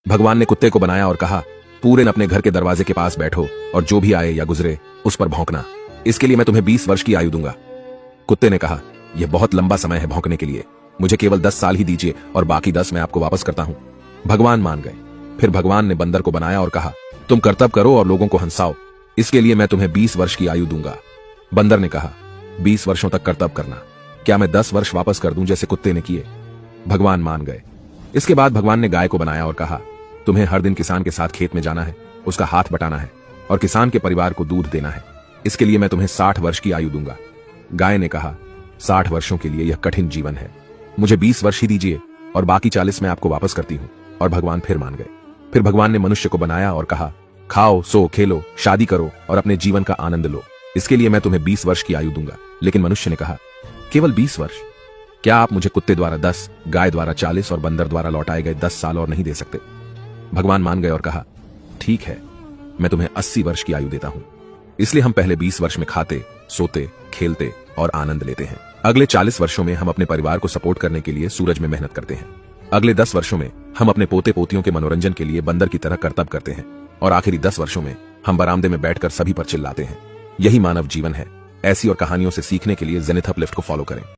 भगवान ने कुत्ते को बनाया और कहा, पूरे अपने घर के दरवाजे के पास बैठो और जो भी आए या गुजरे उस पर भौंकना। इसके लिए मैं तुम्हें 20 वर्ष की आयु दूंगा। कुत्ते ने कहा, यह बहुत लंबा समय है भौंकने के लिए, मुझे केवल 10 साल ही दीजिए और बाकी 10 मैं आपको वापस करता हूं। भगवान मान गए। फिर भगवान ने बंदर को बनाया और कहा, तुम कर्तव्य करो और लोगों को हंसाओ, इसके लिए मैं तुम्हें 20 वर्ष की आयु दूंगा। बंदर ने कहा, 20 वर्षों तक कर्तव्य करना, क्या मैं 10 वर्ष वापस कर दूं जैसे कुत्ते ने किए? भगवान मान गए। इसके बाद भगवान ने गाय को बनाया और कहा, तुम्हें हर दिन किसान के साथ खेत में जाना है, उसका हाथ बटाना है और किसान के परिवार को दूध देना है, इसके लिए मैं तुम्हें 60 वर्ष की आयु दूंगा। गाय ने कहा, 60 वर्षों के लिए यह कठिन जीवन है, मुझे 20 वर्ष ही दीजिए और बाकी 40 मैं आपको वापस करती हूं। और भगवान फिर मान गए। फिर भगवान ने मनुष्य को बनाया और कहा, खाओ, सो, खेलो, शादी करो और अपने जीवन का आनंद लो, इसके लिए मैं तुम्हें 20 वर्ष की आयु दूंगा। लेकिन मनुष्य ने कहा, केवल 20 वर्ष? क्या आप मुझे कुत्ते द्वारा 10, गाय द्वारा 40 और बंदर द्वारा लौटाए गए 10 साल और नहीं दे सकते? भगवान मान गए और कहा, ठीक है, मैं तुम्हें 80 वर्ष की आयु देता हूं। इसलिए हम पहले 20 वर्ष में खाते, सोते, खेलते और आनंद लेते हैं। अगले 40 वर्षों में हम अपने परिवार को सपोर्ट करने के लिए सूरज में मेहनत करते हैं। अगले 10 वर्षों में हम अपने पोते पोतियों के मनोरंजन के लिए बंदर की तरह कर्तव्य करते हैं और आखिरी 10 वर्षों में हम बरामदे में बैठकर सभी पर चिल्लाते हैं। यही मानव जीवन है। ऐसी और कहानियों से सीखने के लिए जेनिथ अपलिफ्ट को फॉलो करें।